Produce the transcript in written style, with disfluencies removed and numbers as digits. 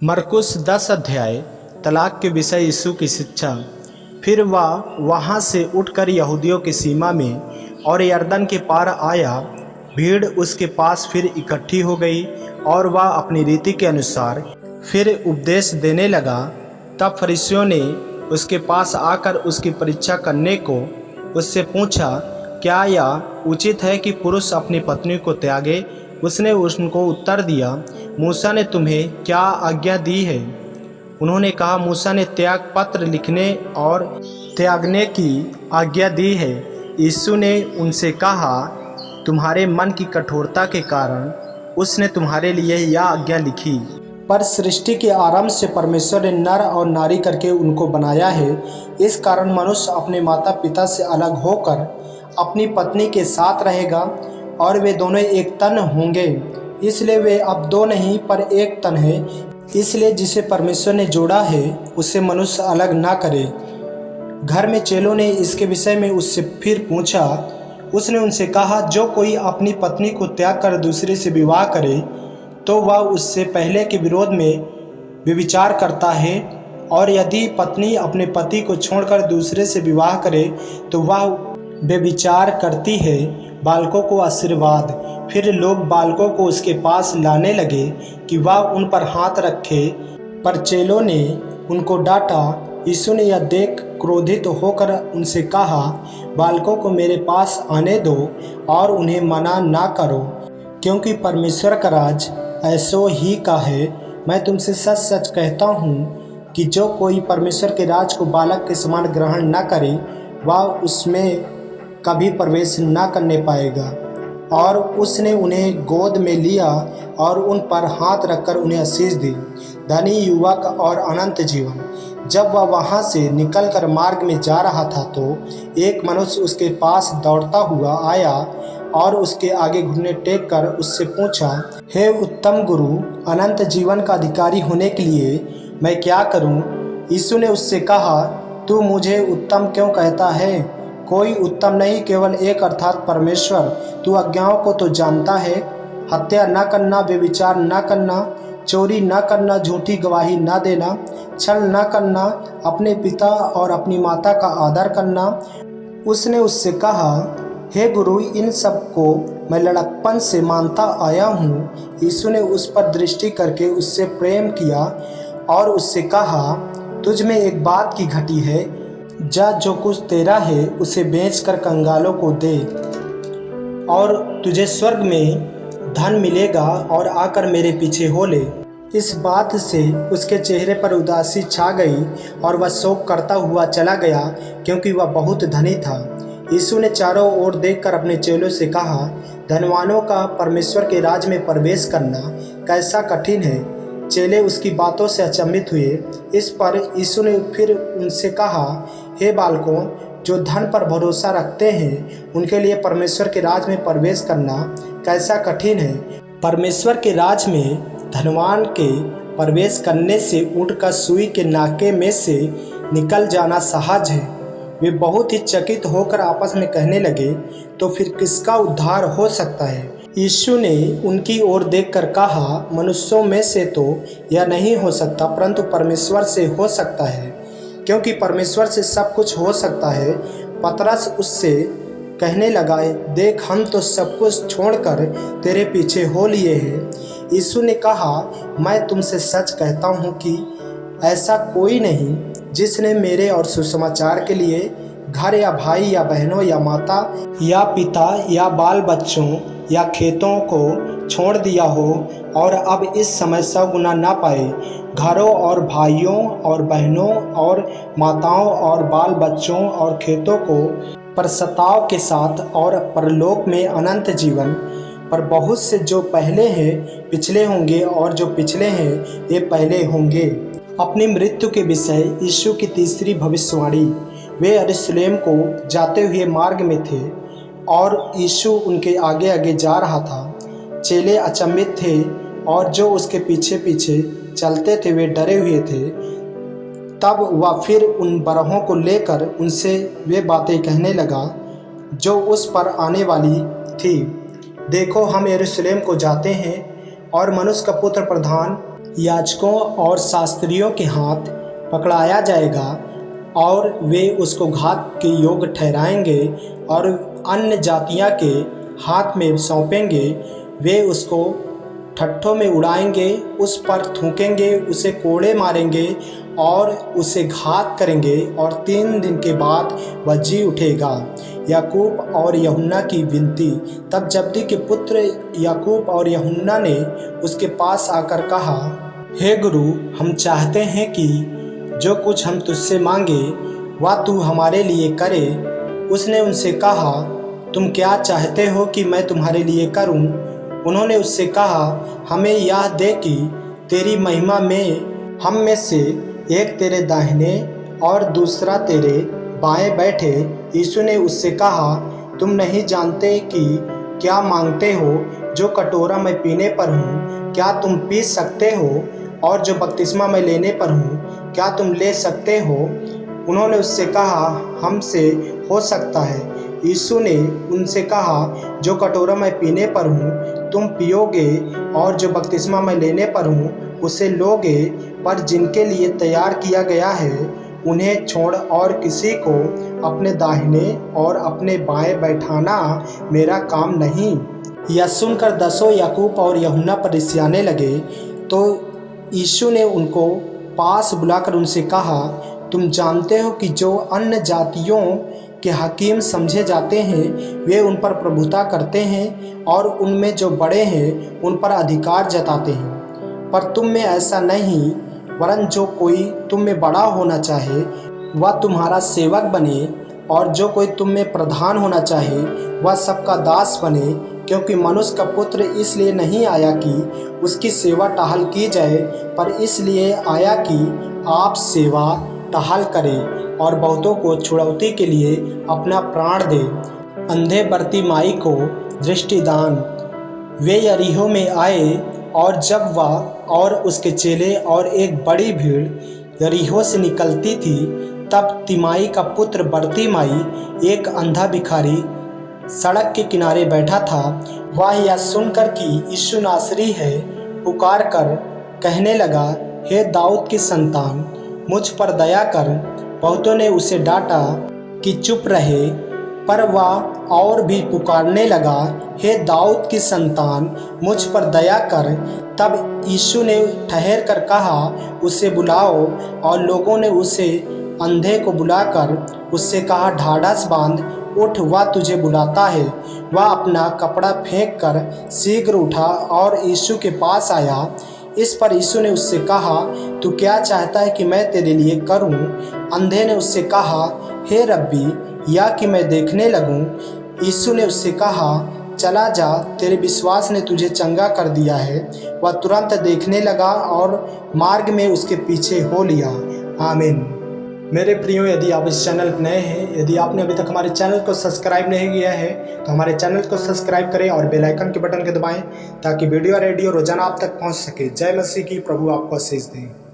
मरकुस 10 अध्याय तलाक के विषय यीशु की शिक्षा। फिर वह वहाँ से उठकर यहूदियों की सीमा में और यरदन के पार आया। भीड़ उसके पास फिर इकट्ठी हो गई और वह अपनी रीति के अनुसार फिर उपदेश देने लगा। तब फरीसियों ने उसके पास आकर उसकी परीक्षा करने को उससे पूछा, क्या यह उचित है कि पुरुष अपनी पत्नी को त्यागे? उसने उनको उत्तर दिया, मूसा ने तुम्हें क्या आज्ञा दी है? उन्होंने कहा, मूसा ने त्याग पत्र लिखने और त्यागने की आज्ञा दी है। यीशु ने उनसे कहा, तुम्हारे मन की कठोरता के कारण उसने तुम्हारे लिए यह आज्ञा लिखी, पर सृष्टि के आरंभ से परमेश्वर ने नर और नारी करके उनको बनाया है। इस कारण मनुष्य अपने माता पिता से अलग होकर अपनी पत्नी के साथ रहेगा और वे दोनों एक तन होंगे। इसलिए वे अब दो नहीं पर एक तन है। इसलिए जिसे परमेश्वर ने जोड़ा है उसे मनुष्य अलग ना करे। घर में चेलों ने इसके विषय में उससे फिर पूछा। उसने उनसे कहा, जो कोई अपनी पत्नी को त्याग कर दूसरे से विवाह करे तो वह उससे पहले के विरोध में व्यभिचार करता है, और यदि पत्नी अपने पति को छोड़कर दूसरे से विवाह करे तो वह व्यभिचार करती है। बालकों को आशीर्वाद। फिर लोग बालकों को उसके पास लाने लगे कि वह उन पर हाथ रखे, पर चेलों ने उनको डांटा। यीशु ने यह देख क्रोधित होकर उनसे कहा, बालकों को मेरे पास आने दो और उन्हें मना ना करो, क्योंकि परमेश्वर का राज ऐसो ही का है। मैं तुमसे सच सच कहता हूँ कि जो कोई परमेश्वर के राज को बालक के समान ग्रहण न करे वह उसमें कभी प्रवेश न करने पाएगा। और उसने उन्हें गोद में लिया और उन पर हाथ रखकर उन्हें आशीष दी। धनी युवक और अनंत जीवन। जब वह वहाँ से निकलकर मार्ग में जा रहा था तो एक मनुष्य उसके पास दौड़ता हुआ आया और उसके आगे घुटने टेक कर उससे पूछा, हे उत्तम गुरु, अनंत जीवन का अधिकारी होने के लिए मैं क्या करूं? यीशु ने उससे कहा, तू मुझे उत्तम क्यों कहता है? कोई उत्तम नहीं, केवल एक, अर्थात परमेश्वर। तू आज्ञाओं को तो जानता है, हत्या न करना, व्यभिचार न करना, चोरी न करना, झूठी गवाही न देना, छल न करना, अपने पिता और अपनी माता का आदर करना। उसने उससे कहा, हे गुरु, इन सब को मैं लड़कपन से मानता आया हूँ। यीशु ने उस पर दृष्टि करके उससे प्रेम किया और उससे कहा, तुझ में एक बात की घटी है। जा, जो कुछ तेरा है उसे बेचकर कंगालों को दे और तुझे स्वर्ग में धन मिलेगा, और आकर मेरे पीछे हो ले। इस बात से उसके चेहरे पर उदासी छा गई और वह शोक करता हुआ चला गया, क्योंकि वह बहुत धनी था। यीशु ने चारों ओर देखकर अपने चेलों से कहा, धनवानों का परमेश्वर के राज में प्रवेश करना कैसा कठिन है। चेले उसकी बातों से अचंभित हुए। इस पर यीशु ने फिर उनसे कहा, हे बालकों, जो धन पर भरोसा रखते हैं उनके लिए परमेश्वर के राज में प्रवेश करना कैसा कठिन है। परमेश्वर के राज में धनवान के प्रवेश करने से ऊँट का सुई के नाके में से निकल जाना सहज है। वे बहुत ही चकित होकर आपस में कहने लगे, तो फिर किसका उद्धार हो सकता है? यीशु ने उनकी ओर देखकर कहा, मनुष्यों में से तो यह नहीं हो सकता, परंतु परमेश्वर से हो सकता है, क्योंकि परमेश्वर से सब कुछ हो सकता है। पतरस उससे कहने लगा, देख, हम तो सब कुछ छोड़कर तेरे पीछे हो लिए हैं। यीशु ने कहा, मैं तुमसे सच कहता हूँ कि ऐसा कोई नहीं जिसने मेरे और सुसमाचार के लिए घर या भाई या बहनों या माता या पिता या बाल बच्चों या खेतों को छोड़ दिया हो और अब इस समय 100 गुना ना पाए, घरों और भाइयों और बहनों और माताओं और बाल बच्चों और खेतों को पश्चाताप के साथ और परलोक में अनंत जीवन। पर बहुत से जो पहले हैं पिछले होंगे और जो पिछले हैं ये पहले होंगे। अपनी मृत्यु के विषय यीशु की तीसरी भविष्यवाणी। वे यरूशलेम को जाते हुए मार्ग में थे और यीशु उनके आगे आगे जा रहा था। चेले अचंभित थे और जो उसके पीछे पीछे चलते थे वे डरे हुए थे। तब वह फिर उन बरहों को लेकर उनसे वे बातें कहने लगा जो उस पर आने वाली थी। देखो, हम यरूशलेम को जाते हैं और मनुष्य का पुत्र प्रधान याजकों और शास्त्रियों के हाथ पकड़ाया जाएगा और वे उसको घात के योग्य ठहराएंगे और अन्य जातियां के हाथ में सौंपेंगे। वे उसको ठट्ठों में उड़ाएंगे, उस पर थूकेंगे, उसे कोड़े मारेंगे और उसे घात करेंगे और 3 दिन के बाद वह जी उठेगा। याकूब और यूहन्ना की विनती। तब जब्दी के पुत्र याकूब और यूहन्ना ने उसके पास आकर कहा, हे गुरु, हम चाहते हैं कि जो कुछ हम तुझसे मांगे वह तू हमारे लिए करे। उसने उनसे कहा, तुम क्या चाहते हो कि मैं तुम्हारे लिए करूं? उन्होंने उससे कहा, हमें यह दे कि तेरी महिमा में हम में से एक तेरे दाहिने और दूसरा तेरे बाएं बैठे। यीशु ने उससे कहा, तुम नहीं जानते कि क्या मांगते हो। जो कटोरा मैं पीने पर हूँ क्या तुम पी सकते हो, और जो बपतिस्मा मैं लेने पर हूँ क्या तुम ले सकते हो? उन्होंने उससे कहा, हमसे हो सकता है। यीशु ने उनसे कहा, जो कटोरा मैं पीने पर हूँ तुम पियोगे और जो बपतिस्मा मैं लेने पर हूँ उसे लोगे, पर जिनके लिए तैयार किया गया है उन्हें छोड़ और किसी को अपने दाहिने और अपने बाएं बैठाना मेरा काम नहीं। यह सुनकर 10 याकूब और यूहन्ना परेशाने लगे। तो यीशु ने उनको पास बुलाकर उनसे कहा, तुम जानते हो कि जो अन्य जातियों के हकीम समझे जाते हैं वे उन पर प्रभुता करते हैं और उनमें जो बड़े हैं उन पर अधिकार जताते हैं। पर तुम में ऐसा नहीं, वरन जो कोई तुम में बड़ा होना चाहे वह तुम्हारा सेवक बने, और जो कोई तुम में प्रधान होना चाहे वह सबका दास बने। क्योंकि मनुष्य का पुत्र इसलिए नहीं आया कि उसकी सेवा टहल की जाए, पर इसलिए आया कि आप सेवा टहल करें और बहुतों को छुड़ौती के लिए अपना प्राण दे। अंधे बरतिमाई को दृष्टिदान। वे यरीहो में आए, और जब वह और उसके चेले और एक बड़ी भीड़ यरीहो से निकलती थी, तब तिमाई का पुत्र बरतिमाई एक अंधा भिखारी सड़क के किनारे बैठा था। वह यह सुनकर कि यीशु नासरी है, पुकार कर कहने लगा, हे दाऊद की संतान, मुझ पर दया कर। बहुतों ने उसे डांटा कि चुप रहे, पर वह और भी पुकारने लगा, हे दाऊद की संतान, मुझ पर दया कर। तब यीशु ने ठहर कर कहा, उसे बुलाओ। और लोगों ने उसे अंधे को बुलाकर उससे कहा, ढाढ़स बांध, उठ, वह तुझे बुलाता है। वह अपना कपड़ा फेंक कर शीघ्र उठा और यीशु के पास आया। इस पर यीशु ने उससे कहा, तू क्या चाहता है कि मैं तेरे लिए करूं? अंधे ने उससे कहा, हे रब्बी, या कि मैं देखने लगूं? यीशु ने उससे कहा, चला जा, तेरे विश्वास ने तुझे चंगा कर दिया है। वह तुरंत देखने लगा और मार्ग में उसके पीछे हो लिया। आमीन। मेरे प्रियो, यदि आप इस चैनल पर नए हैं, यदि आपने अभी तक हमारे चैनल को सब्सक्राइब नहीं किया है तो हमारे चैनल को सब्सक्राइब करें और बेल आइकन के बटन को दबाएं ताकि वीडियो और रेडियो रोजाना आप तक पहुंच सके। जय मसीह की। प्रभु आपको आशीष दें।